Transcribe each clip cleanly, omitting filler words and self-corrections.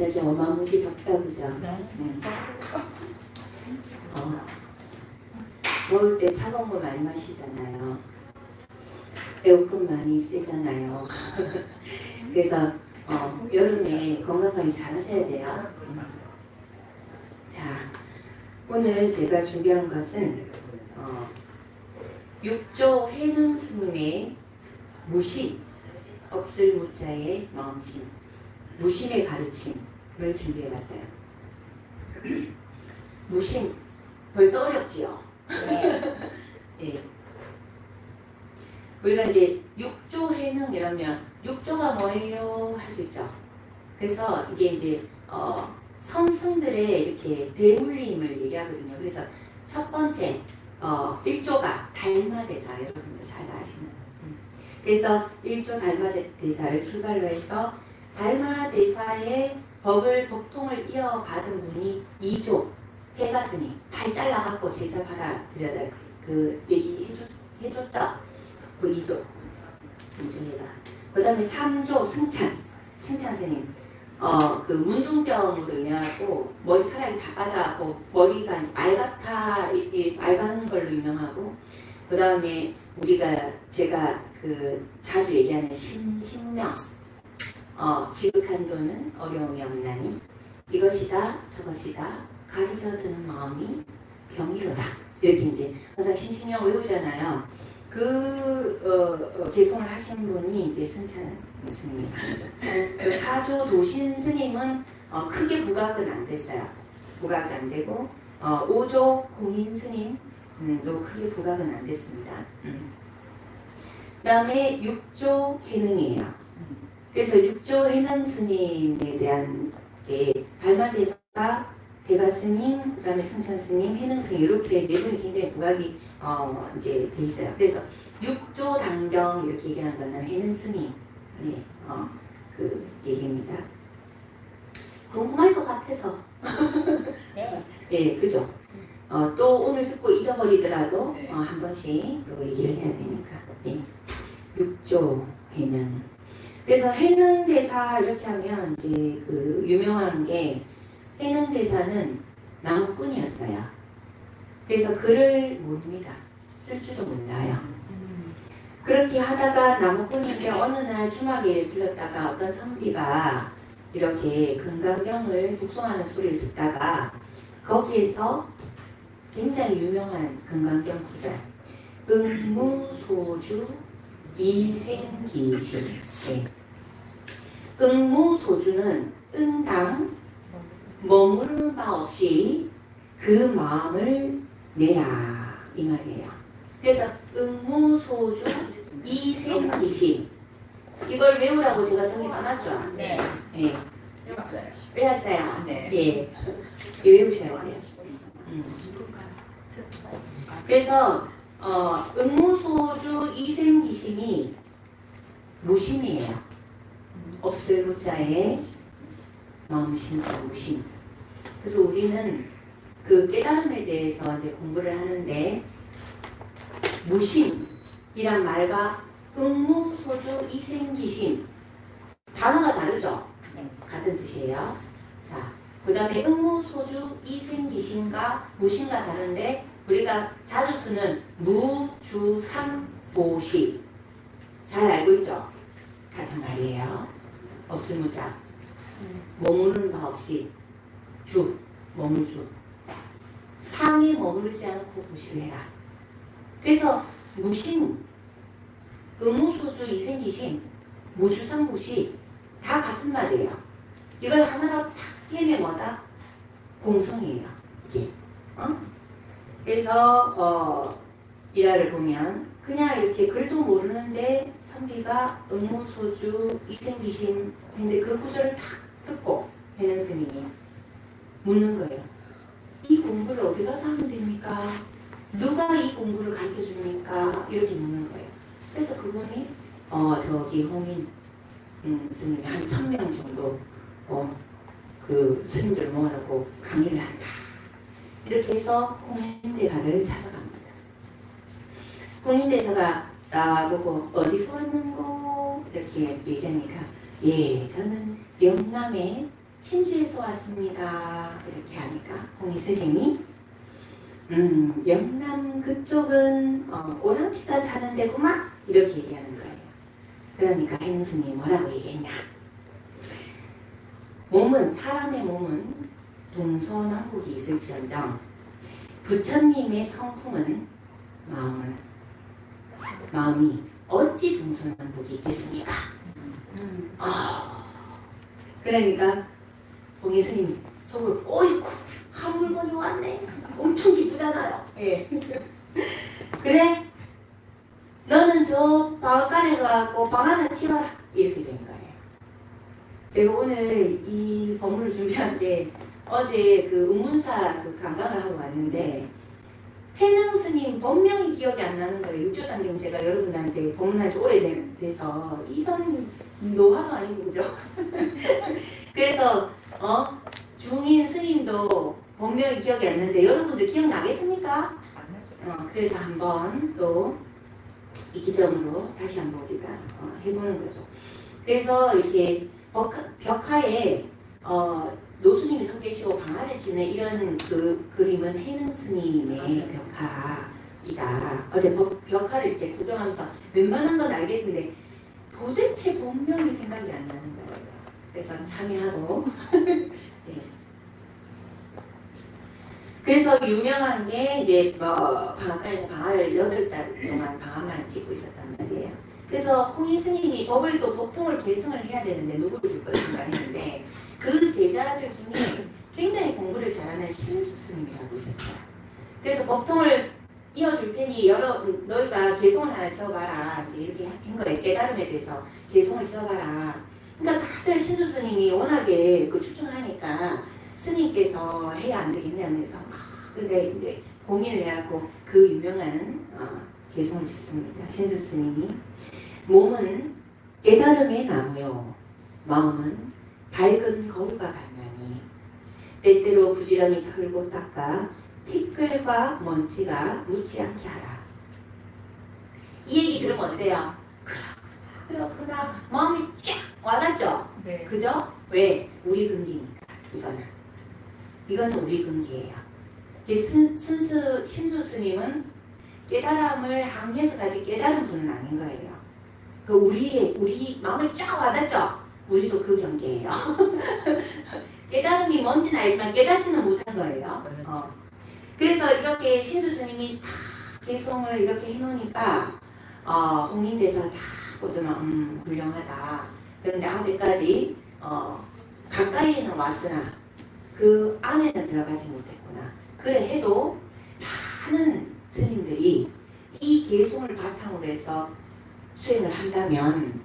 갑자기 어마무지 덥다 그죠? 네. 더울 때 차가운 거 많이 마시잖아요. 에어컨 많이 쓰잖아요. 그래서 여름에 건강관리 잘 하셔야 돼요. 자, 오늘 제가 준비한 것은 육조 해능 스님의 무심, 없을 무자의 마음심, 무심의 가르침을 준비해봤어요. 무심, 벌써 어렵지요? 네. 우리가 이제 육조 해능 이러면 육조가 뭐예요? 할 수 있죠. 그래서 이게 이제 성승들의 이렇게 대물림을 얘기하거든요. 그래서 첫 번째 1조가 달마대사, 여러분들 잘 아시는. 그래서 1조 달마대사를 출발로 해서 달마대사의 법을 법통을 이어받은 분이 2조 해가스님 발 잘라갖고 제자 받아들여야 그 얘기 해줬죠? 그 2조 해가. 그 다음에 3조 승찬스님 그 문둥병으로 인해하고 머리카락이 다 빠져갖고 머리가 이제 맑은 걸로 유명하고, 그 다음에 제가 그 자주 얘기하는 신명 지극한도는 어려움이 없나니 이것이다 저것이다 가리려드는 마음이 병이로다, 이렇게 이제 항상 신신명 외우잖아요. 개송을 하신 분이 이제 승찬 스님입니다. 그 사조 도신 스님은 크게 부각은 안 됐어요. 부각이 안 되고 5조 공인 스님도 크게 부각은 안 됐습니다. 그 다음에 6조 해능이에요. 그래서 6조 해능 스님에 대한 게 발마대사, 대가스님, 그 다음에 승찬스님, 해능스님 이렇게 네 분이 굉장히 부각이 이제 돼 있어요. 그래서 6조 당경 이렇게 얘기하는 거는 해능스님 그 얘기입니다. 궁금할 것 같아서 네. 네, 그죠? 또 오늘 듣고 잊어버리더라도 한 번씩 또 얘기를 해야 되니까. 네. 6조 해능. 그래서 해능대사 이렇게 하면 이제 그 유명한 게 해능대사는 나무꾼이었어요. 그래서 글을 모릅니다. 쓸 줄도 몰라요. 그렇게 하다가 나무꾼인데 어느 날 주막에 들렀다가 어떤 선비가 이렇게 금강경을 독송하는 소리를 듣다가 거기에서 굉장히 유명한 금강경 구절 응무소주 이생기심. 네. 응무소주는 응당 머무르는 바 없이 그 마음을 내라 이 말이에요. 그래서 응무소주 이생기심, 이걸 외우라고 제가 저기 써놨죠. 네. 네. 외웠어요. 네. 예. 외우셔야 돼요. 그래서 응무소주 이생기심이 무심이에요. 없을 무자의 마음심자 무심. 그래서 우리는 그 깨달음에 대해서 이제 공부를 하는데 무심이란 말과 응무소주 이생기심 단어가 다르죠? 같은 뜻이에요. 자, 그 다음에 응무소주 이생기심과 무심과 다른데 우리가 자주 쓰는 무주상오시 잘 알고 있죠? 같은 말이에요. 없을 무자 머무르는 바 없이 머물주 상에 머무르지 않고 무시를 해라. 그래서 무심, 의무소주, 이생기심, 무주상무시 다 같은 말이에요. 이걸 하나로 탁 깨면 뭐다? 공성이에요. 이게. 그래서 일화를 보면 그냥 이렇게 글도 모르는데 선비가 의무소주, 이생기심 근데 그 구절을 탁 듣고 해능 스님이 묻는 거예요. 이 공부를 어디 가서 하면 됩니까? 누가 이 공부를 가르쳐 줍니까? 이렇게 묻는 거예요. 그래서 그분이 저기 홍인 스님이 한 1000명 정도 그 스님들을 모아놓고 강의를 한다. 이렇게 해서 홍인대사를 찾아갑니다. 홍인대사가 나보고 어디서 왔는고 이렇게 얘기하니까 예, 저는 영남의 친주에서 왔습니다. 이렇게 하니까 공인 선생님이 영남 그쪽은 오랑캐가 사는 데구만 이렇게 얘기하는 거예요. 그러니까 해는 스님이 뭐라고 얘기했냐. 사람의 몸은 동서남북이 있을지언정 부처님의 성품은 마음이 어찌 동서남북이 있겠습니까? 그러니까 공인 스님이 속으로 어이쿠 한 물건이 왔네. 엄청 기쁘잖아요. 예. 그래 너는 저 바깥에 가고 방 하나 치워라 이렇게 된 거예요. 제가 오늘 이 법문을 준비하는데 어제 그 운문사 그 강강을 하고 왔는데 해능 스님 본명이 기억이 안 나는 거예요. 육조단경 제가 여러분한테 법문한 지 오래돼서 이런 노화도 아니고 그죠? 그래서 중인 스님도 본명이 기억이 안 나는데 여러분들 기억나겠습니까? 그래서 한번 또 이기적으로 다시 한번 우리가 해보는 거죠. 그래서 이렇게 벽화에 노스님이 서 계시고 방아를 치는 이런 그 그림은 해능 스님의 벽화이다. 어제 벽화를 이렇게 구경하면서 웬만한 건 알겠는데 도대체 본명이 생각이 안 나는 거예요. 그래서 참여하고 네. 그래서 유명한 게 이제 방앗간에서 방아를 8달 동안 방아만 찍고 있었단 말이에요. 그래서 홍인 스님이 법을 또 법통을 계승을 해야 되는데 누구를 줄 것인가 했는데 그 제자들 중에 굉장히 공부를 잘하는 신수 스님이라고 있었어요. 그래서 법통을 이어줄 테니 너희가 개송을 하나 지어봐라. 이제 이렇게 한 거예요. 깨달음에 대해서 개송을 지어봐라. 그러니까 다들 신수 스님이 워낙에 그 추천하니까 스님께서 해야 안 되겠냐 하면서 근데 이제 고민을 해갖고 그 유명한 개송을 짓습니다. 신수 스님이 몸은 깨달음의 나무요 마음은 밝은 거울과 같나니 때때로 부지런히 털고 닦아 티끌과 먼지가 묻지 않게 하라. 이 얘기 들으면 어때요? 그렇구나. 마음이 쫙 와닿죠? 네. 그죠? 왜? 우리 근기니까 이거는 우리 근기예요. 신수 스님은 깨달음을 항해서까지 깨달은 분은 아닌 거예요. 그 우리 마음이 쫙 와닿죠? 우리도 그 경계예요. 깨달음이 뭔지는 알지만 깨닫지는 못한 거예요. 그래서 이렇게 신수 스님이 다 개송을 이렇게 해놓으니까 홍인돼서 다 보더만 훌륭하다. 그런데 아직까지 가까이에는 왔으나 그 안에는 들어가지 못했구나. 그래 해도 많은 스님들이 이 개송을 바탕으로 해서 수행을 한다면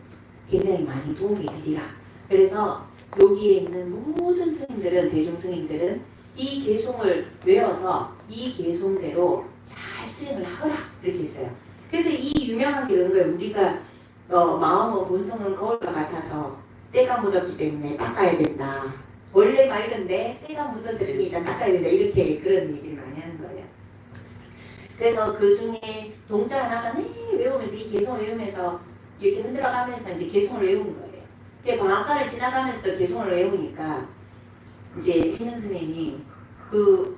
굉장히 많이 도움이 되리라. 그래서 여기에 있는 모든 스님들은 대중 스님들은 이 개송을 외워서 이 개송대로 잘 수행을 하거라 이렇게 했어요. 그래서 이 유명한 게 그런 거예요. 우리가 마음의 본성은 거울과 같아서 때가 묻었기 때문에 닦아야 된다. 원래 맑은데 때가 묻었으니까 닦아야 된다. 이렇게 그런 얘기를 많이 하는 거예요. 그래서 그 중에 동자 하나가 외우면서 이 개송을 외우면서 이렇게 흔들어가면서 이제 개송을 외운 거예요. 그 방앗간을 지나가면서 개송을 외우니까 이제 해능 스님이 그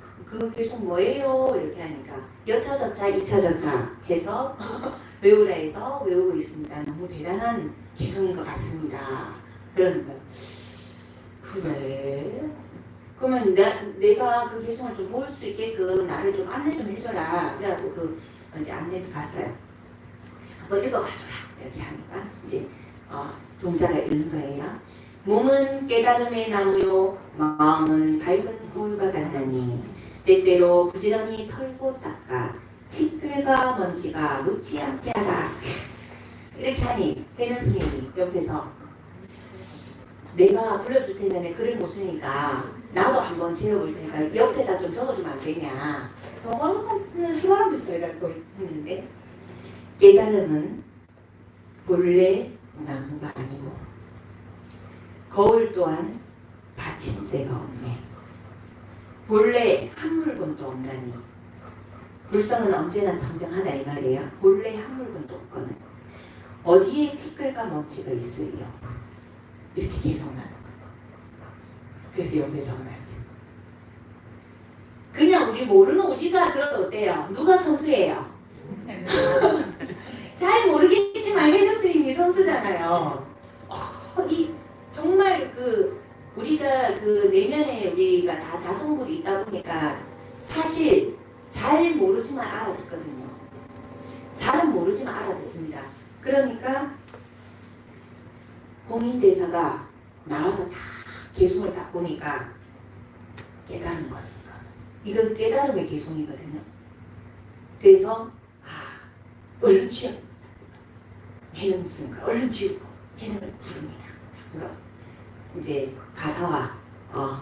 개송 뭐예요? 이렇게 하니까 여차저차 이차저차 해서 외우라 해서 외우고 있습니다. 너무 대단한 개송인 것 같습니다. 그러는 거예요. 그래? 그러면 내가 그 개송을 좀 볼 수 있게끔 나를 좀 안내 좀 해줘라. 그래갖고 이제 안내해서 갔어요. 한번 읽어봐줘라. 이렇게 하니까 이제 동자가 읽는 거예요. 몸은 깨달음의 나무요 마음은 밝은 거울과 같나니 때때로 부지런히 털고 닦아 티끌과 먼지가 묻지 않게 하라. 이렇게 하니 해능 스님이 옆에서 내가 불러줄 테니까 글을 못 쓰니까 나도 한번 지어볼 테니까 옆에다 좀 적어주면 안 되냐. 해보라고 있어요. 이라고 했는데 깨달음은 본래 나무가 아니고 거울 또한 받침대가 없네. 본래 한 물건도 없나니 불성은 언제나 청정하다 이 말이에요. 본래 한 물건도 없거든. 어디에 티끌과 먼지가 있으리요. 이렇게 개송하는 거예요. 그래서 옆에 적어놨어요. 그냥 우리 모르는 오지가 들어도 어때요? 누가 선수예요? 잘 모르겠지만 혜는 스님이 선수잖아요. 정말 우리가 내면에 우리가 다 자성불이 있다 보니까 사실 잘 모르지만 알아듣거든요. 잘은 모르지만 알아듣습니다. 그러니까 공인대사가 나와서 다 개송을 딱 보니까 깨달은 거니까. 이건 깨달음의 개송이거든요. 그래서 얼른 치워. 해는 쓴가 얼른 치우고 해는 부릅니다. 불러. 이제 가사와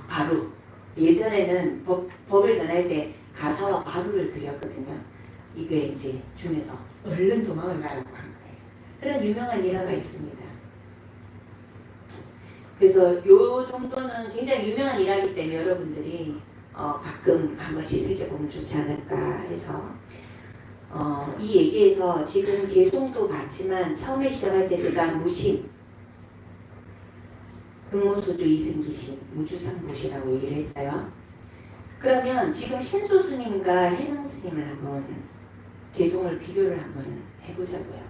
바루. 예전에는 법을 전할 때 가사와 바루를 드렸거든요. 이게 이제 주면서 얼른 도망을 가라고 한 거예요. 그런 유명한 일화가 있습니다. 그래서 요 정도는 굉장히 유명한 일화이기 때문에 여러분들이 가끔 한 번씩 살펴보면 좋지 않을까 해서 이 얘기에서 지금 개송도 봤지만 처음에 시작할 때 제가 무심, 응모소주 이승기신, 무주상보시라고 얘기를 했어요. 그러면 지금 신수 스님과 해능 스님을 한번 개송을 비교를 한번 해보자고요.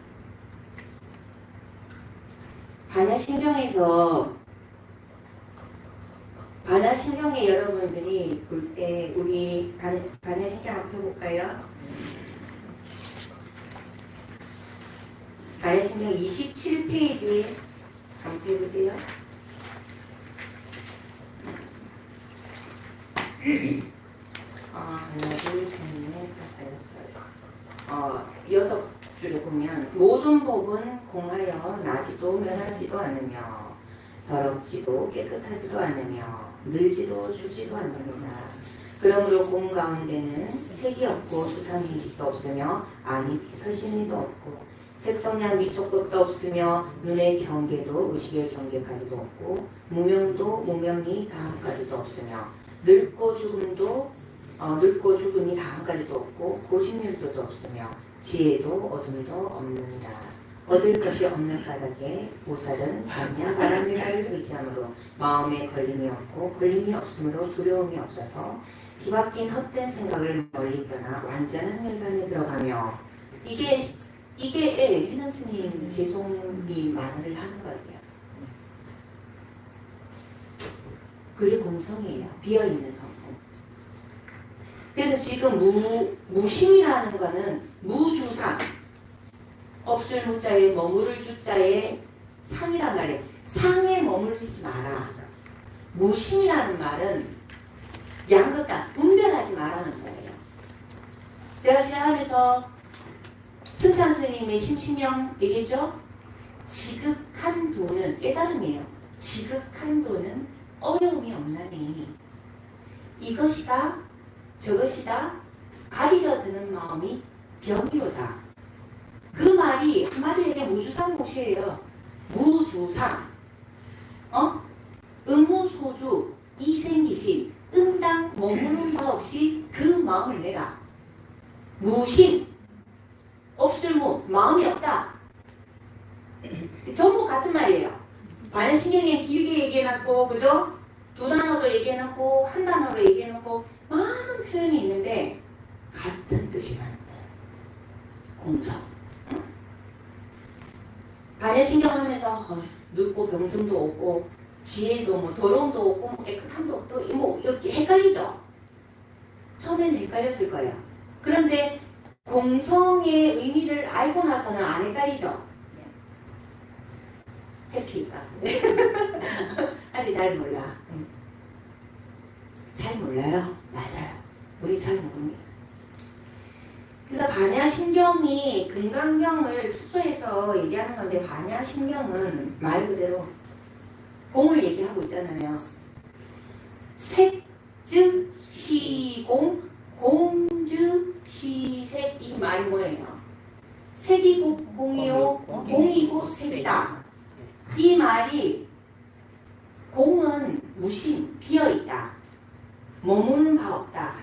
반야신경에 여러분들이 볼 때 우리 반야신경 한번 펴볼까요? 반야신경 27페이지 한번 펴보세요. 하나, 둘, 셋, 넷, 다섯, 여섯 줄에 보면 모든 법은 공하여 나지도 면하지도 않으며 더럽지도 깨끗하지도 않으며 늘지도 주지도 않느니라. 그러므로 공 가운데는 색이 없고 수상인식도 없으며 안이 서신이도 없고 색성량 미촉급도 없으며 눈의 경계도 의식의 경계까지도 없고 무명도 무명이 다함까지도 없으며 늙고 죽음이 다함까지도 없고 고심률도도 없으며 지혜도 어둠도 없느니라. 얻을 것이 없는 까닭에 보살은 반야 바람이라를 의지함으로 마음에 걸림이 없고 걸림이 없으므로 두려움이 없어서 뒤바뀐 헛된 생각을 멀리 떠나 완전한 멸관에 들어가며 이게 해능 스님 개송이 말을 하는 거예요. 그게 본성이에요. 비어있는 성품. 그래서 지금 무심이라는 거는 무주상, 없을 무자에 머무를 주자에 상이란 말이에요. 상에 머물지 마라. 무심이라는 말은 양극단, 분별하지 말라는 거예요. 제가 시작하면서 승찬 스님의 심신명 얘기했죠? 지극한 도는 깨달음이에요. 지극한 도는 어려움이 없나니 이것이다 저것이다 가리려 드는 마음이 병이로다. 그 말이 한마디로 무주상보시예요. 무주상 응무소주 이생기신 응당 머무는 바 없이 그 마음을 내라. 무심 없을무 마음이 없다. 전부 같은 말이에요. 반야신경에 길게 얘기해놨고 그죠? 두 단어도 얘기해놓고 한 단어로 얘기해놓고 많은 표현이 있는데 같은 뜻이 많은 거예요. 공성. 반야신경 하면서 늙고 병tum도 없고 지혜도 뭐 더러움도 없고 뭐 깨끗함도 없고 뭐 이렇게 헷갈리죠? 처음에는 헷갈렸을 거예요. 그런데 공성의 의미를 알고 나서는 안 헷갈리죠? 해피니까. 아직 잘 몰라. 잘 몰라요. 맞아요. 우리 잘 모릅니다. 그래서 반야신경이 금강경을 축소해서 얘기하는 건데 반야신경은 말 그대로 공을 얘기하고 있잖아요. 색, 즉, 시공, 공, 즉, 시색 이 말이 뭐예요? 색이고 공이요, 공이고 색이다. 이 말이 공은 무심, 비어있다. 머무는 바 없다.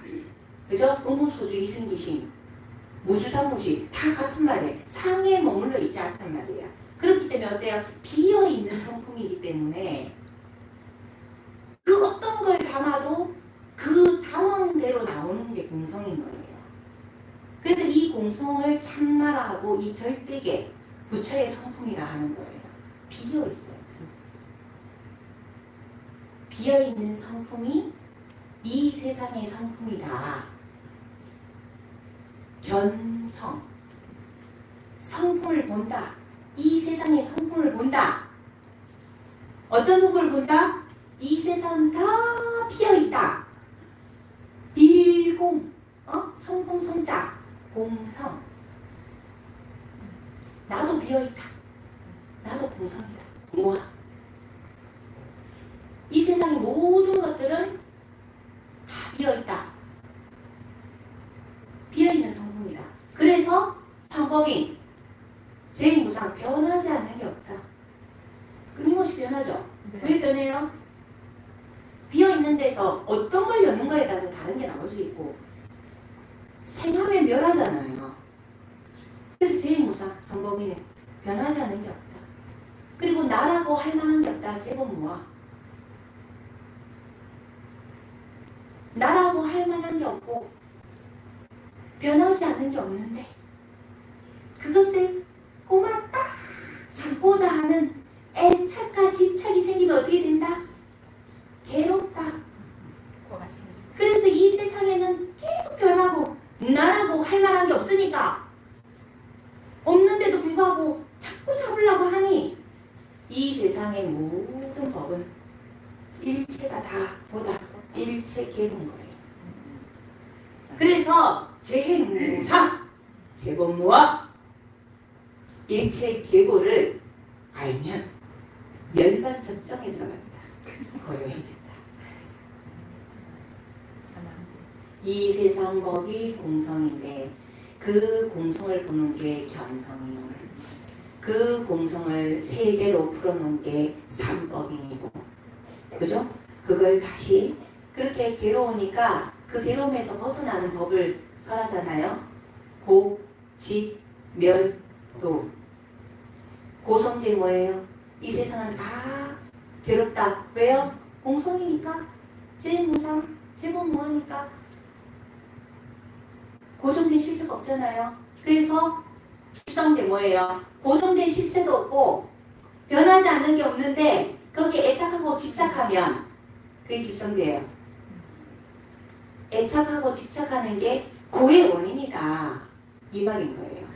그죠? 응무소주 이승기신, 무주상무식 다 같은 말이에요. 상에 머물러 있지 않단 말이에요. 그렇기 때문에 어때요? 비어있는 성품이기 때문에 그 어떤 공성을 참나라하고 이 절대계 부처의 성품이라 하는 거예요. 비어있어요. 비어있는 성품이 이 세상의 성품이다. 견성. 성품을 본다. 이 세상의 성품을 본다. 어떤 성품을 본다? 이 세상은 다 비어있다. 일공. 성공, 성자, 공성. 나도 비어있다. 나도 공성이다. 우와. 이 세상의 모든 것들은 다 비어있다. 비어있는 성품이다. 그래서 상법이 제2무상 변하지 않는 게 없다. 끊임없이 변하죠? 네. 왜 변해요? 비어있는 데서 어떤 걸 여는 거에 따라서 다른 게 나올 수 있고 생하면 멸하잖아요. 그래서 제2무상 상법이는 변하지 않는 게 없다. 그리고 나라고 할 만한 게 없다. 제법 뭐야? 나라고 할 만한 게 없고 변하지 않는 게 없는데 그것을 꼬마 딱 잡고자 하는 애착과 집착이 생기면 어떻게 된다? 괴롭다. 고맙습니다. 그래서 이 세상에는 계속 변하고 나라고 할 만한 게 없으니까 없는데도 불구하고 자꾸 잡으려고 하니 이 세상의 모든 법은 일체가 다 보다 일체 계도인 거예요. 그래서 제행무상 제법무와 일체 계보를 알면 열반 접정에 들어갑니다. 고요해진다. 이 세상 법이 공성인데 그 공성을 보는 게 견성이고 그 공성을 세 개로 풀어놓은 게 삼법인이고 그죠? 그걸 다시 그렇게 괴로우니까 그 괴로움에서 벗어나는 법을 설하잖아요. 고, 직, 멸, 도. 고성제 뭐예요? 이 세상은 다 괴롭다. 왜요? 공성이니까. 제2무상, 제법무하니까. 고정된 실체가 없잖아요. 그래서 집성제 뭐예요? 고정된 실체도 없고 변하지 않는 게 없는데 거기에 애착하고 집착하면 그게 집성제예요. 애착하고 집착하는 게 고의 원인이다. 이 말인 거예요.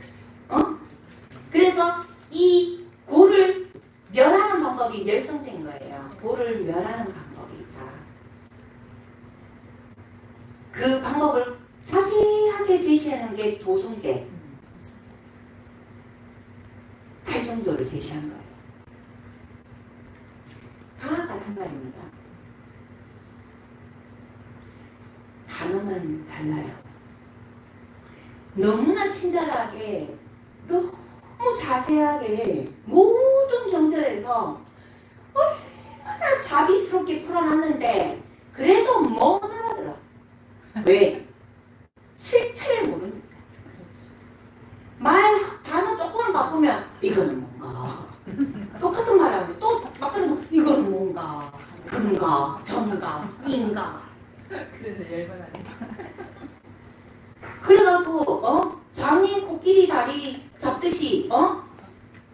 그래서 이 고를 멸하는 방법이 멸성제인 거예요. 고를 멸하는 방법이 있다. 그 방법을 자세하게 제시하는 게 도성제. 8정도를 제시한 거예요. 다 같은 말입니다. 단어만 달라요. 너무나 친절하게 너무 자세하게 모든 경전에서 얼마나 자비스럽게 풀어놨는데 그래도 못 알아들어. 왜? 실체를 모르니까. 말 단어 조금만 바꾸면 이거는 뭔가 똑같은 말 하면 또 바꾸면 이거는 뭔가 그런가 저런가 인가 그래서 열받아요. 그래갖고 장인 코끼리 다리 잡듯이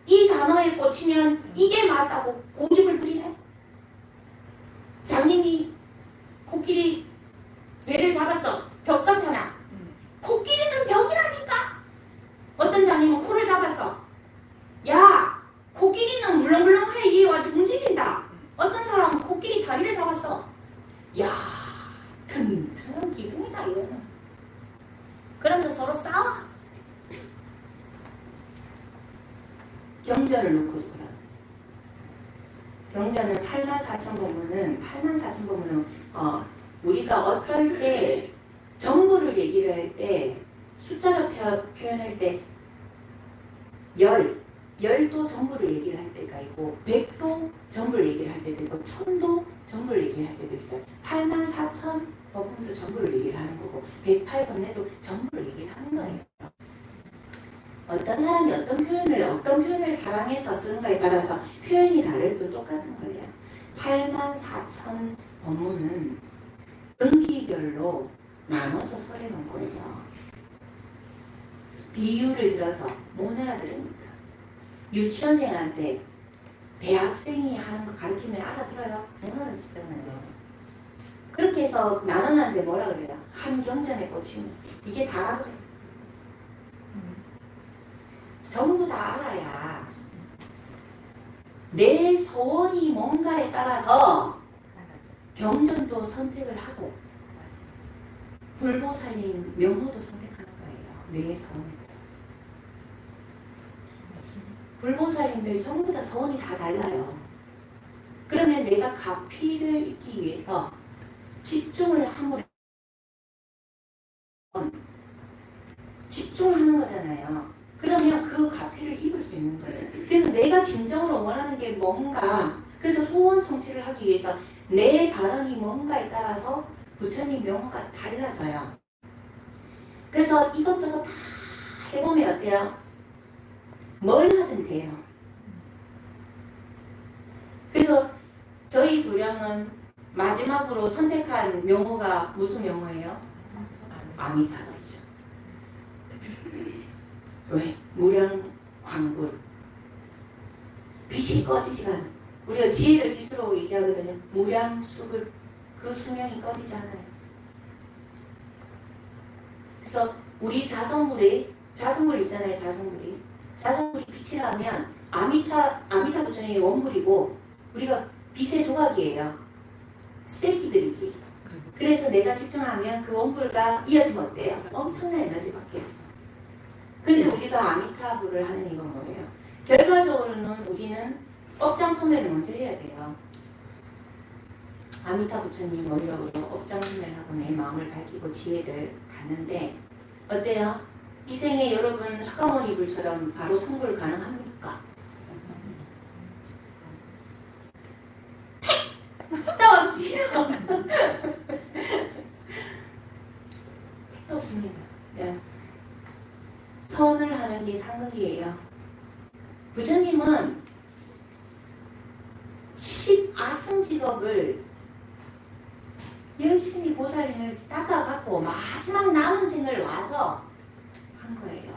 이 단어에 꽂히면 이게 맞다고 고집을 부리네. 장님이 코끼리 배를 잡았어. 벽 떴잖아. 코끼리는 벽이라니까. 어떤 장님은 코를 잡았어. 야, 코끼리는 물렁물렁하게 이에 와가지고 움직인다. 어떤 사람은 코끼리 다리를 잡았어. 야, 튼튼한 기둥이다 이거는. 그러면서 서로 싸워. 경전을 놓고 보라. 경전은 84,000법문은 84,000법문은 우리가 어떨 때 정보를 얘기를 할 때 숫자로 표현할 때 열도 정보를 얘기를 할 때가 있고 100도 정보를 얘기를 할 때도 있고 1000도 정보를 얘기를 할 때도 있어요. 84,000 법문도 정보를 얘기를 하는 거고 108번에도 정보를 얘기를 하는 거예요. 어떤 사람이 어떤 표현을 사랑해서 쓰는 거에 따라서 표현이 다르도 똑같은 거예요. 84,000 법문은 등기별로 나눠서 설해놓은 거예요. 비유를 들어서 못 알아들으니까. 유치원생한테 대학생이 하는 거 가르치면 알아들어요? 못 알아듣잖아요. 그렇게 해서 나는한테 뭐라 그래요? 한경전에 꽂히면 이게 다라 그래. 전부 다 알아야 내 소원이 뭔가에 따라서 경전도 선택을 하고 불보살님 명호도 선택하는 거예요. 내 소원에 따라. 불보살님들 전부 다 소원이 다 달라요. 그러면 내가 가피를 입기 위해서 집중을 함으로 집중하는 거잖아요. 그러면 그 가피를 입을 수 있는 거예요. 그래서 내가 진정으로 원하는 게 뭔가, 그래서 소원 성취를 하기 위해서 내 발언이 뭔가에 따라서 부처님 명호가 달라져요. 그래서 이것저것 다 해보면 어때요? 뭘 하든 돼요. 그래서 저희 도량은 마지막으로 선택한 명호가 무슨 명호예요? 아미타불이죠. 왜? 무량광불. 빛이 꺼지지가 않아요. 우리가 지혜를 빛으로 얘기하거든요. 무량수불. 그 수명이 꺼지지 않아요. 그래서 우리 자성불 있잖아요. 자성불이 빛이 나면 아미타 부처님이 원불이고 우리가 빛의 조각이에요. 셀기들이지. 그래서 내가 집중하면 그 원불과 이어지면 어때요? 엄청난 에너지 받겠죠. 근데 우리가 아미타불을 하는 이건 뭐예요? 결과적으로는 우리는 업장 소멸을 먼저 해야 돼요. 아미타 부처님 머리력으로 업장 소멸하고 내 마음을 밝히고 지혜를 갖는데 어때요? 이 생에 여러분 석가모니 불처럼 바로 성불 가능합니까? 택도 없지요. 택도 없습니다. 네. 선을 하는 게 상극이에요. 부처님은 10아승직업을 열심히 보살님을 닦아갖고 마지막 남은 생을 와서 한 거예요.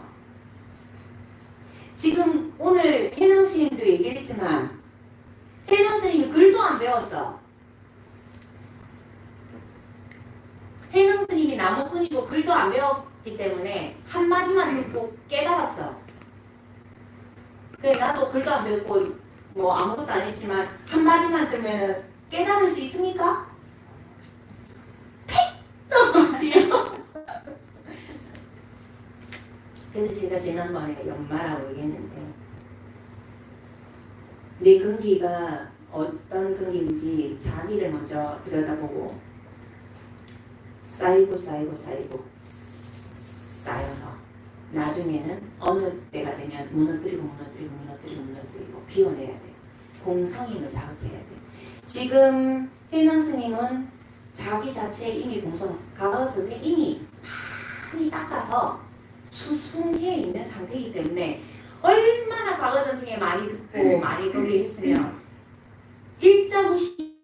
지금 오늘 해능스님도 얘기했지만 해능스님이 글도 안 배웠어. 해능스님이 나무꾼이고 글도 안 배웠기 때문에 한마디만 듣고 깨달았어. 그래 나도 글도 안 배웠고 뭐 아무것도 안 했지만 한마디만 들으면 깨달을 수 있습니까? 택도 없지요. 그래서 제가 지난번에 연마라고 얘기했는데 내 근기가 어떤 근기인지 자기를 먼저 들여다보고 쌓이고 쌓여서 나중에는 어느 때가 되면 무너뜨리고 비워내야 돼. 공성임을 자극해야 돼. 지금 해능 스님은 자기 자체에 이미 공성, 과거 전에 이미 많이 닦아서 수승해 있는 상태이기 때문에 얼마나 과거 전승에 많이 듣고 많이 거기 했으면 일자무시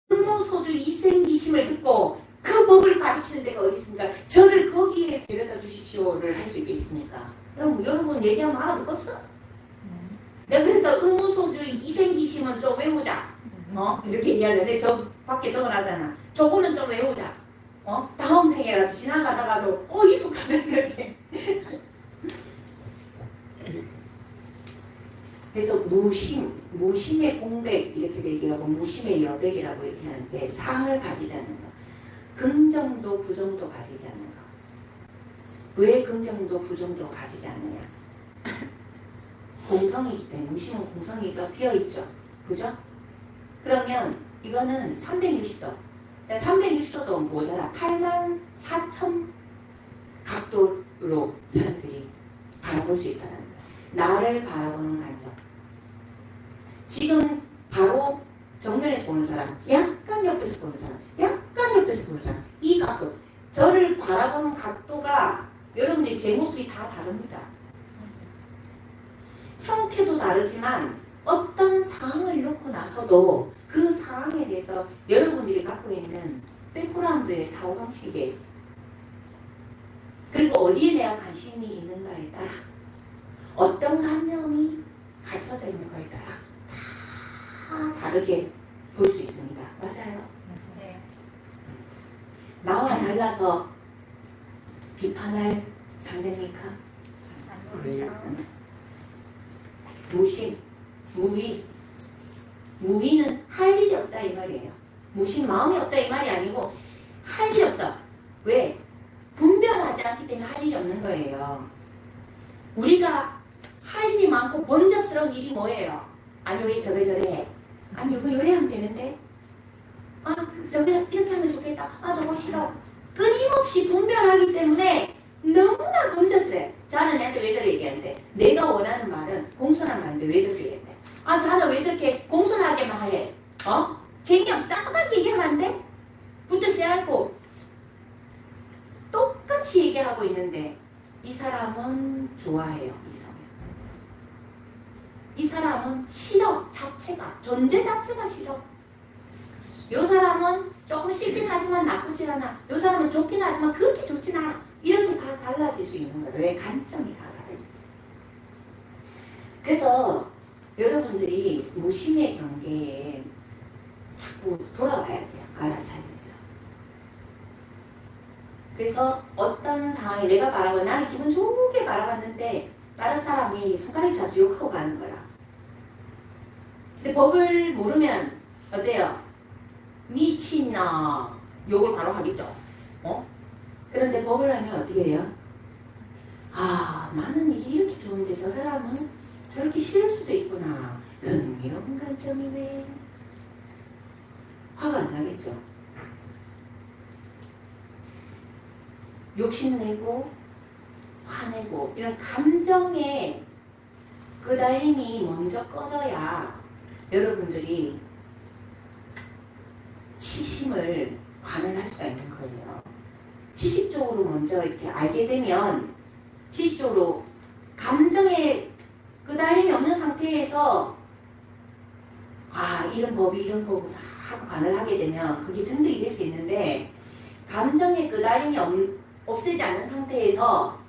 근무소주 이생기심을 듣고 그 법을 가르치는 데가 어디 있습니까? 저를 거기에 데려다 주십시오를 할 수 있겠습니까? 여러분 얘기하면 알아듣겠어? 내가 그래서 응무소주 이생기심은 좀 외우자. 이렇게 얘기하는데 저 밖에 적어놨잖아. 저거는 좀 외우자. 다음 생에라도 지나가다가도 익숙하다 이렇게. 그래서 무심의 공백 이렇게 얘기하고 무심의 여백이라고 이렇게 하는데 상을 가지지 않는 거. 긍정도 부정도 가지지 않는 거. 왜 긍정도 부정도 가지지 않느냐? 공성이기 때문에 무심은 공성이죠. 비어있죠. 그죠? 그러면 이거는 360도. 360도도 모자라 84,000 각도로 사람들이 바라볼 수 있다는 거예요. 나를 바라보는 관점. 지금 바로 정면에서 보는 사람, 약간 옆에서 보는 사람, 약간 옆에서 보는 사람, 이 각도. 저를 바라보는 각도가 여러분들이 제 모습이 다 다릅니다. 형태도 다르지만 어떤 상황을 놓고 나서도 그 상황에 대해서 여러분들이 갖고 있는 백그라운드의 사고방식에 그리고 어디에 내가 관심이 있는가에 따라 어떤 감명이 갖춰져 있는가에 따라 다 다르게 볼 수 있습니다. 맞아요. 네. 나와 달라서 비판할 상대입니까? 아닙니다. 무심, 무위. 무위는 할 일이 없다 이 말이에요. 무심 마음이 없다 이 말이 아니고 할 일이 없어. 왜? 분별하지 않기 때문에 할 일이 없는 거예요. 우리가 할 일이 많고 번잡스러운 일이 뭐예요? 아니 왜 저걸 저래 해? 아니 이거 요래 하면 되는데 아 저거 이렇게 하면 좋겠다. 아 저거 싫어. 끊임없이 분별하기 때문에 너무나 번잡스러워요. 자는 내한테 왜 저래 얘기하는데 내가 원하는 말은 공손한 말인데 왜 저렇게 얘기해? 아 자는 왜 저렇게 공손하게만 해? 재미없어 싸가게 얘기하면 안 돼? 부터 시작하고 똑같이 얘기하고 있는데 이 사람은 좋아해요. 이 사람은 싫어. 자체가 존재 자체가 싫어. 이 사람은 조금 싫긴 하지만 나쁘진 않아. 이 사람은 좋긴 하지만 그렇게 좋진 않아. 이렇게 다 달라질 수 있는 거예요. 왜? 관점이 다 다르니까. 그래서 여러분들이 무심의 경계에 자꾸 돌아와야 돼요. 알아차려야 돼요. 그래서 어떤 상황에 내가 바라보고 나는 기분 좋게 바라봤는데 다른 사람이 손가락이 자주 욕하고 가는 거야. 근데 법을 모르면 어때요? 미친나 욕을 바로 하겠죠. 그런데 법을 알면 어떻게 해요? 아 나는 이게 이렇게 좋은데 저 사람은 저렇게 싫을 수도 있구나. 흥미로운 관점이네. 화가 안 나겠죠. 욕심내고 화내고 이런 감정의 끄달림이 먼저 꺼져야 여러분들이 치심을 관할할 수가 있는 거예요. 지식적으로 먼저 이렇게 알게 되면 지식적으로 감정의 끄달림이 없는 상태에서 아 이런 법이 이런 법을 하고 관할하게 되면 그게 증득이 될 수 있는데 감정의 끄달림이 없애지 않는 상태에서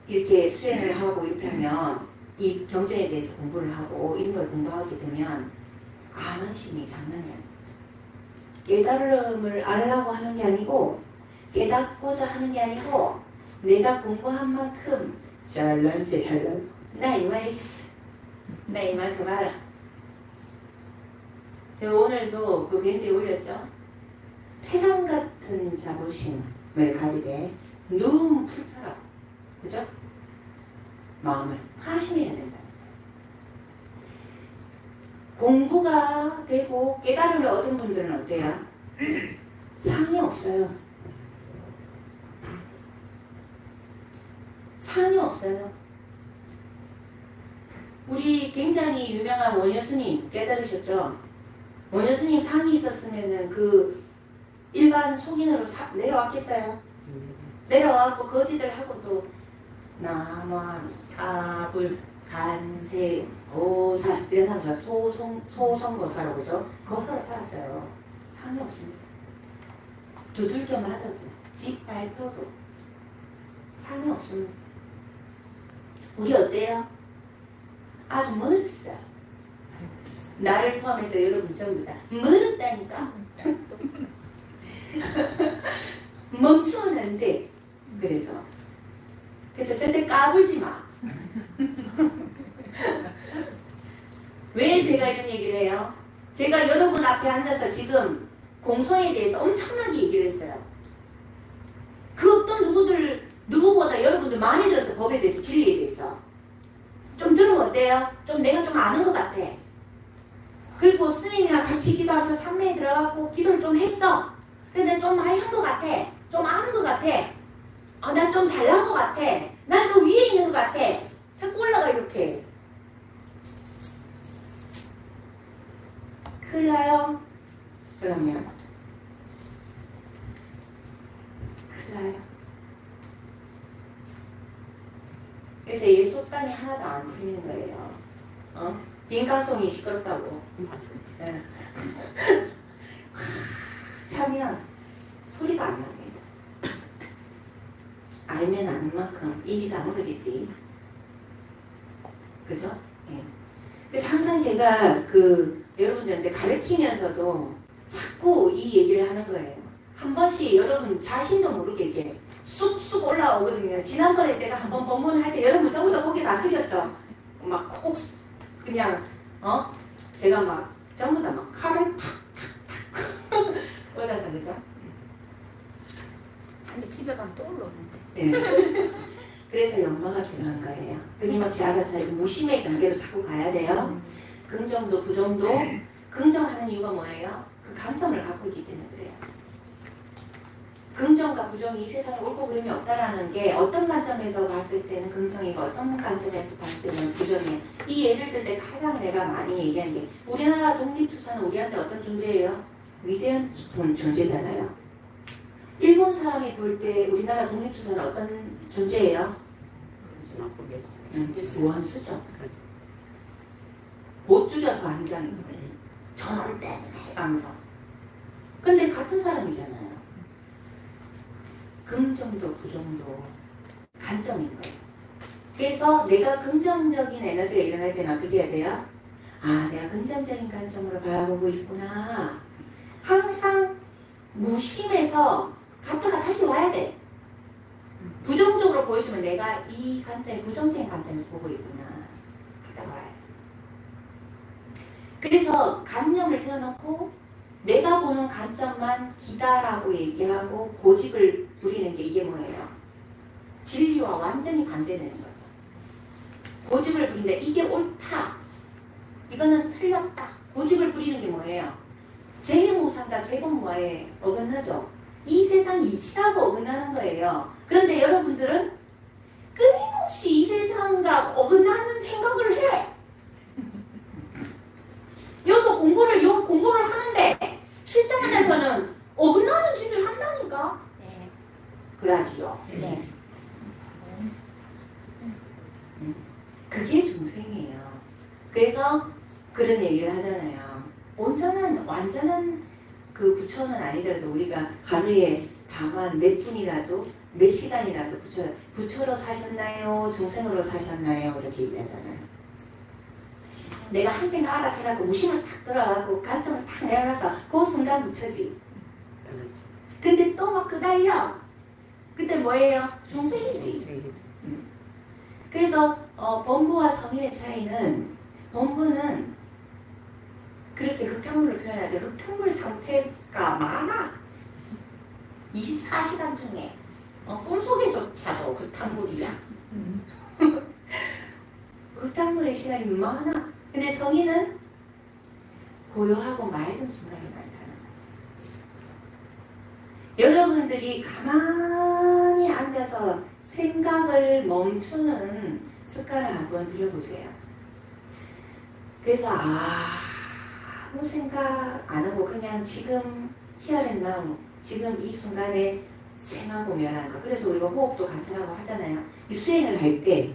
이렇게 수행을 하고 이렇게 하면 이 경전에 대해서 공부를 하고 이런 걸 공부하게 되면 아만심이 장난이 아니에요. 깨달음을 알려고 하는 게 아니고 깨닫고자 하는 게 아니고 내가 공부한 만큼 잘난 나 이마이스 나 이마이스 봐라. 제가 오늘도 그 밴드에 올렸죠. 태산 같은 자부심을 가지되 누운 풀처럼 그죠? 마음을 하심해야 된다. 공부가 되고 깨달음을 얻은 분들은 어때요? 상이 없어요. 상이 없어요. 우리 굉장히 유명한 원효 스님 깨달으셨죠? 원효 스님 상이 있었으면은 그 일반 속인으로 내려왔겠어요? 내려와갖고 거지들 하고 또 나만 타불 간세 고살 이런 사람 소성거사라고 그러죠? 거사로 살았어요. 상이 없습니다. 두들겨 맞아도 짓 밟혀도 상이 없습니다. 우리 어때요? 아주 멀었어요. 나를 포함해서 여러분 전부 다 멀었다니까. 멈추었는데 그래서 절대 까불지 마. 왜 제가 이런 얘기를 해요? 제가 여러분 앞에 앉아서 지금 공소에 대해서 엄청나게 얘기를 했어요. 그 어떤 누구보다 여러분들 많이 들어서 법에 대해서 진리에 대해서 좀 들으면 어때요? 좀 내가 좀 아는 것 같아. 그리고 스님이랑 같이 기도하면서 산매에 들어가고 기도를 좀 했어. 근데 좀 많이 한 것 같아. 좀 아는 것 같아. 난 좀 잘난 것 같아. 난 좀 위에 있는 것 같아. 자꾸 올라가 이렇게. 큰일 나요. 그러면 큰일 나요. 그래서 이 속단이 하나도 안 풀리는 거예요. 빈깡통이 시끄럽다고. 네. 차면 소리가 안 납니다. 안 알면 아는 만큼 입이 다물어지지. 그죠? 예. 그래서 항상 제가 여러분들한테 가르치면서도 자꾸 이 얘기를 하는 거예요. 한 번씩 여러분 자신도 모르게 이렇게 쑥쑥 올라오거든요. 지난번에 제가 한번 법문할 때 여러분 전부 다 고개 다 숙였죠. 막 콕 그냥 제가 막 전부 다 막 칼을 탁탁탁 꽂아서 그죠? 근데 집에 가면 또 올라오는데. 네. 그래서 연마가 필요한 거예요. 끊임없이 알아서 무심의 경계로 자꾸 가야 돼요. 긍정도 부정도 긍정하는 이유가 뭐예요? 그 감정을 갖고 있기 때문에 그래요. 긍정과 부정이 이 세상에 옳고 그름이 없다라는 게 어떤 관점에서 봤을 때는 긍정이고 어떤 관점에서 봤을 때는 부정이에요. 이 예를 들 때 가장 내가 많이 얘기하는 게 우리나라 독립투사는 우리한테 어떤 존재예요? 위대한 존재잖아요. 일본 사람이 볼 때 우리나라 독립투사는 어떤 존재예요? 원수죠. 못 죽여서 한다는 거예요. 전원 때문에 하면서. 근데 같은 사람이잖아요. 긍정도 부정도 관점인 거예요. 그래서 내가 긍정적인 에너지가 일어날 때는 어떻게 해야 돼요? 아, 내가 긍정적인 관점으로 바라보고 있구나. 항상 무심해서 갔다가 다시 와야 돼. 부정적으로 보여주면 내가 이 관점이 부정적인 관점에서 보고 있구나. 갔다가 와야 돼. 그래서 관념을 세워놓고 내가 보는 관점만 기다라고 얘기하고 고집을 부리는 게 이게 뭐예요? 진리와 완전히 반대되는 거죠. 고집을 부린다. 이게 옳다. 이거는 틀렸다. 고집을 부리는 게 뭐예요? 재해무상과 재범과에 어긋나죠. 이 세상 이치하고 어긋나는 거예요. 그런데 여러분들은 끊임없이 이 세상과 어긋나는 생각을 해. 여기서 공부를 하는데 실생활에서는 어긋나는 짓을 한다니까. 네. 그러지요. 네. 그게 중생이에요. 그래서 그런 얘기를 하잖아요. 완전한 그 부처는 아니더라도 우리가 하루에 다만 몇 분이라도 몇 시간이라도 부처로 사셨나요? 중생으로 사셨나요? 이렇게 얘기하잖아요. 내가 한 생각 알아차려고 무심을 탁 들어가고 관점을 탁 내려놔서 그 순간 부처지. 근데 또 막 그달려. 그때 뭐예요? 중생이지. 그래서 범부와 성인의 차이는 범부는 그렇게 흙탕물을 표현하죠. 흙탕물 상태가 많아. 24시간 중에 꿈속에조차도 흙탕물이야. 흙탕물의 시간이 많아. 근데 성인은 고요하고 맑은 순간이 많다는 거지. 여러분들이 가만히 앉아서 생각을 멈추는 습관을 한번 들여보세요. 그래서 아무 생각 안 하고 그냥 지금 here and now, 지금 이 순간에 생하고 멸하는 거. 그래서 우리가 호흡도 관찰하고 하잖아요. 이 수행을 할 때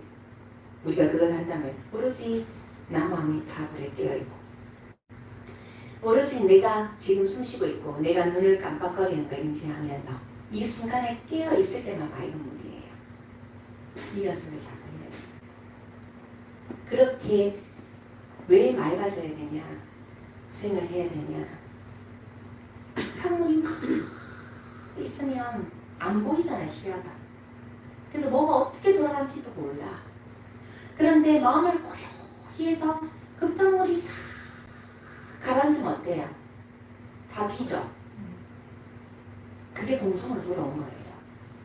우리가 그걸 한다면 오로지 나 마음이 다 불에 깨어있고 오로지 내가 지금 숨쉬고 있고 내가 눈을 깜빡거리는 거 인지하면서 이 순간에 깨어있을 때만 맑은 물이에요. 이 연습을 자꾸 해야 돼요. 그렇게 왜 맑아져야 되냐, 수행을 해야 되냐. 흙탕물이 막 있으면 안 보이잖아, 시야가. 그래서 뭐가 어떻게 돌아가는지도 몰라. 그런데 마음을 고요히 해서 흙탕물이 싹 가라앉으면 어때요? 다 비죠. 그게 공성으로 돌아온 거예요.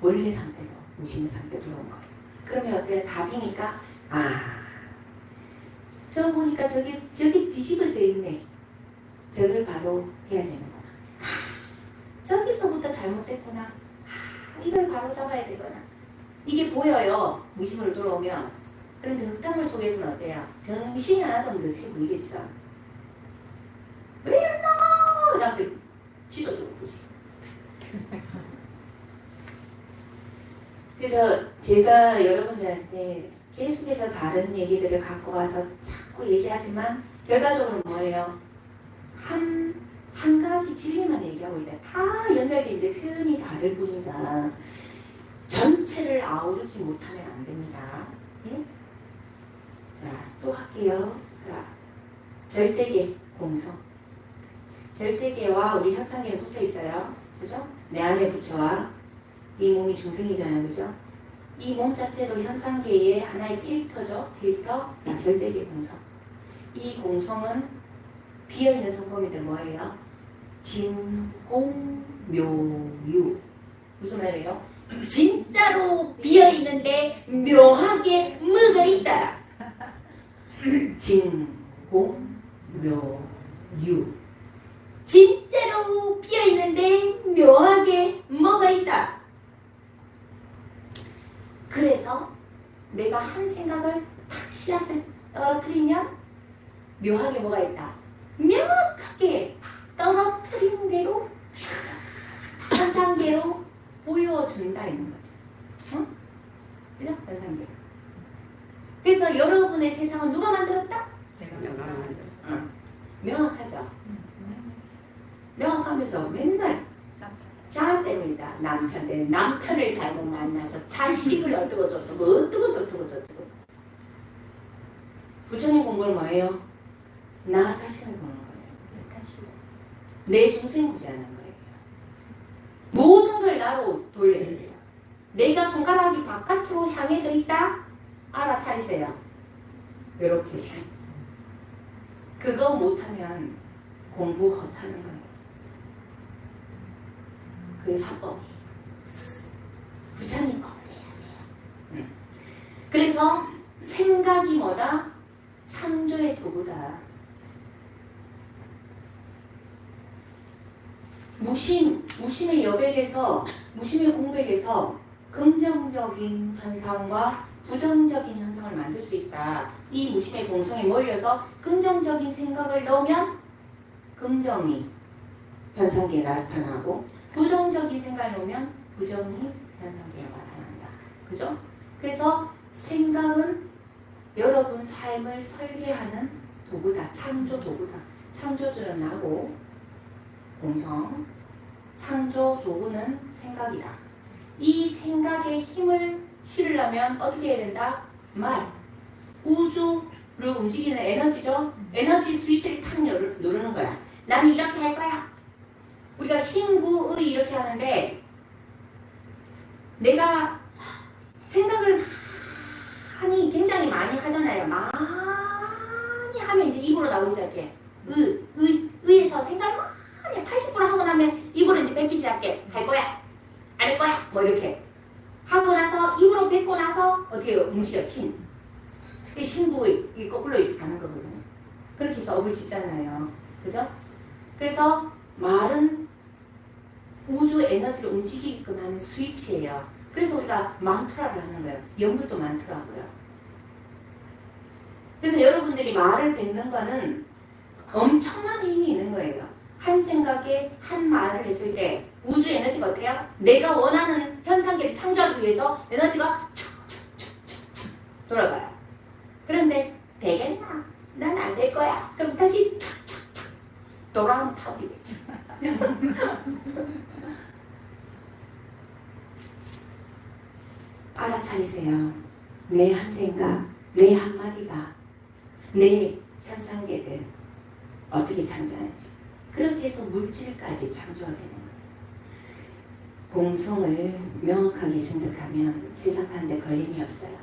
원래 상태로, 무심의 상태로 돌아온 거예요. 그러면 어때요? 다 비니까 저 보니까 저기 뒤집어져 있네. 저걸 바로 해야 되는구나. 저기서부터 잘못됐구나. 이걸 바로 잡아야 되구나. 이게 보여요. 무심으로 돌아오면. 그런데 흙탕물 속에서는 어때요? 정신이 하나도 없는데 어떻게 보이겠어? 왜 이랬나? 그다음에 찢어주고 보지. 그래서 제가 여러분들한테 계속해서 다른 얘기들을 갖고 와서 자꾸 얘기하지만 결과적으로 뭐예요? 한 가지 진리만 얘기하고 있다. 다 연결돼 있는데 표현이 다를 뿐이다. 저 전체를 아우르지 못하면 안 됩니다. 예? 자, 또 할게요. 자, 절대계 공성. 절대계와 우리 현상계는 붙어 있어요. 그죠? 내 안에 부처와 이 몸이 중생이잖아요. 그죠? 이 몸 자체도 현상계의 하나의 캐릭터죠. 캐릭터. 자, 절대계 공성. 이 공성은 비어있는 성품인데 뭐예요? 진공묘유. 무슨 말이에요? 진짜로 비어있는데 묘하게 뭐가 있다. 진공묘유. 진짜로 비어있는데 묘하게 뭐가 있다. 그래서 내가 한 생각을 탁 씨앗을 떨어뜨리면 묘하게 뭐가 있다. 명확하게 떨어뜨린 대로 현상계로 보여준다 있는 거죠. 어? 그죠? 현상계로. 그래서 여러분의 세상은 누가 만들었다? 내가 만들었다. 명확하죠? 명확하면서 맨날 자 때문이다. 남편을 잘못 만나서 자식을 어떻고 저떻고 어떻고 저떻고 저떻고. 부처님 공부는 뭐예요? 나 자신을 보는 거예요. 내 중생 구제하는 거예요. 모든 걸 나로 돌려야 돼요. 내가 손가락이 바깥으로 향해져 있다? 알아차리세요. 이렇게. 그거 못하면 공부 헛하는 거예요. 그게 사법이. 부처님 법을 해야 돼요. 그래서 생각이 뭐다? 창조의 도구다. 무심의 여백에서, 무심의 공백에서 긍정적인 현상과 부정적인 현상을 만들 수 있다. 이 무심의 공성에 몰려서 긍정적인 생각을 넣으면 긍정이 현상계가 나타나고 부정적인 생각을 넣으면 부정이 현상계가 나타난다. 그죠? 그래서 생각은 여러분 삶을 설계하는 도구다. 창조 도구다. 창조주는 나고 공성, 창조 도구는 생각이다. 이 생각에 힘을 실으려면 어떻게 해야 된다? 말. 우주를 움직이는 에너지죠? 에너지 스위치를 탁 누르는 거야. 나는 이렇게 할 거야. 우리가 신구의 이렇게 하는데 내가 생각을 굉장히 많이 하잖아요. 많이 하면 이제 입으로 나오기 시작해. 의에서 생각을 많이 80% 하고 나면 입으로 이제 뱉기 시작해. 할 거야. 안 할 거야. 뭐 이렇게. 하고 나서 입으로 뱉고 나서 어떻게 움직여? 신구의 이 거꾸로 이렇게 가는 거거든요. 그렇게 해서 업을 짓잖아요. 그죠? 그래서 말은 우주 에너지를 움직이게끔 하는 스위치예요. 그래서 우리가 만트라를 하는 거예요. 연불도 많더라고요. 그래서 여러분들이 말을 뱉는 거는 엄청난 힘이 있는 거예요. 한 생각에 한 말을 했을 때 우주 에너지가 어때요? 내가 원하는 현상계를 창조하기 위해서 에너지가 촉촉촉촉촉 돌아가요. 그런데 되겠나? 난 안 될 거야. 그럼 다시 촉촉촉 돌아오면 타버리겠죠. 알아차리세요. 내 한 생각, 내 한마디가 내 현상계를 어떻게 창조하는지. 그렇게 해서 물질까지 창조가 되는 거예요. 공성을 명확하게 생각하면 세상 사는데 걸림이 없어요.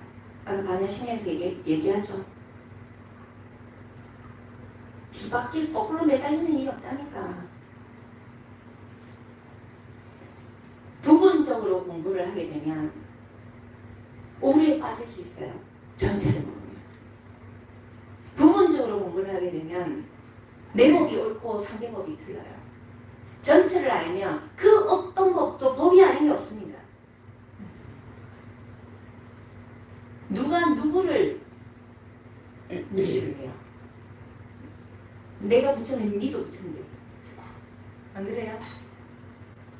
아까 반야심에서 얘기하죠. 뒤바퀴 거꾸로 매달리는 일이 없다니까. 부분적으로 공부를 하게 되면 오류에 빠질 수 있어요. 전체를 모르면. 부분적으로 공부를 하게 되면 내 법이 옳고 상대법이 틀려요. 전체를 알면 그 어떤 법도 법이 아닌 게 없습니다. 누가 누구를 무시를 해요. 내가 부처는 니도 부처인데. 안 그래요?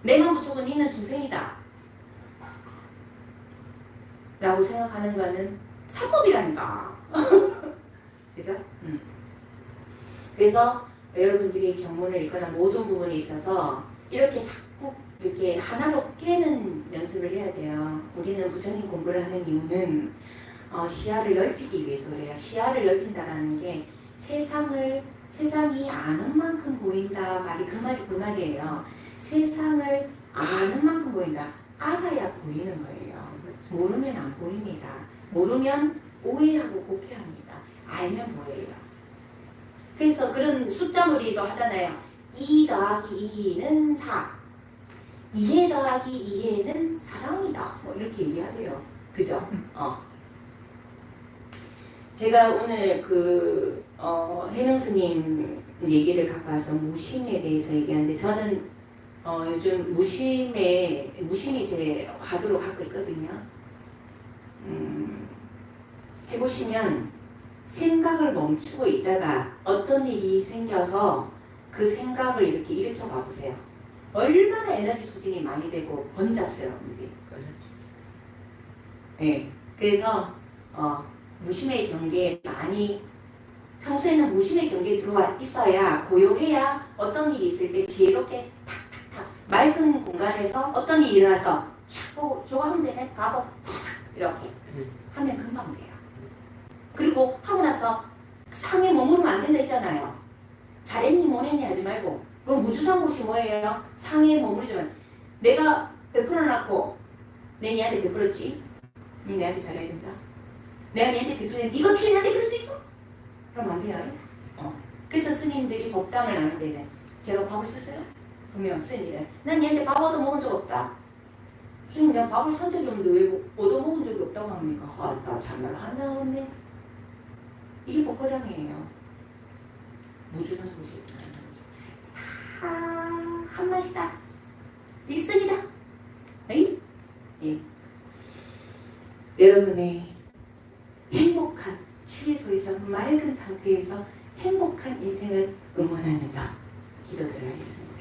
내만 부처고 니는 중생이다. 라고 생각하는 거는 사법이라니까. 그죠? 그래서 여러분들이 경문을 읽거나 모든 부분에 있어서 이렇게 자꾸 이렇게 하나로 깨는 연습을 해야 돼요. 우리는 부처님 공부를 하는 이유는 시야를 넓히기 위해서 그래요. 시야를 넓힌다라는 게 세상이 아는 만큼 보인다 말이 그 말이에요. 세상을 아는 만큼 보인다. 알아야 보이는 거예요. 모르면 안 보입니다. 모르면 오해하고 곡해합니다. 알면 뭐예요? 그래서 그런 숫자놀이도 하잖아요. 2 더하기 2는 4. 2해 더하기 2해는 사랑이다. 뭐 이렇게 이해하래요. 그죠? 제가 오늘 해명 스님 얘기를 갖고 와서 무심에 대해서 얘기하는데 저는 요즘 무심이 제 화두로 갖고 있거든요. 해보시면 생각을 멈추고 있다가 어떤 일이 생겨서 그 생각을 이렇게 일으켜 보세요. 얼마나 에너지 소진이 많이 되고 번잡스러운지. 네. 그래서 무심의 경계에 많이 평소에는 무심의 경계에 들어와 있어야 고요해야 어떤 일이 있을 때 지혜롭게 탁탁탁 맑은 공간에서 어떤 일이 일어나서 착 보고 저거 하면 되네 가보 이렇게 하면 금방 돼요. 그리고 하고 나서 상에 머무르면 안 된다 했잖아요. 잘했니 못했니 하지 말고 그 무주상고시 뭐예요? 상에 머무르지만 내가 100% 낳고 내 니한테 100%지? 니 내한테 잘해야 된다. 내가 니한테 100% 했는데 이거 어떻게 내한테 그럴 수 있어? 그럼 안 돼요. 그래서 스님들이 법당을 나눌 때는 제가 밥을 썼어요? 그러면 스님이 난 니한테 밥 얻어먹은 적 없다. 스님 내가 밥을 산 적이 없는데 왜 얻어먹은 적이 없다고 합니까? 나 참말 한장하는데 이게 복거량이에요. 무주상 소식 한 맛이다. 일승이다. 에이? 예. 여러분의 행복한 치에서에서 맑은 상태에서 행복한 인생을 응원하면서 기도드려야겠습니다.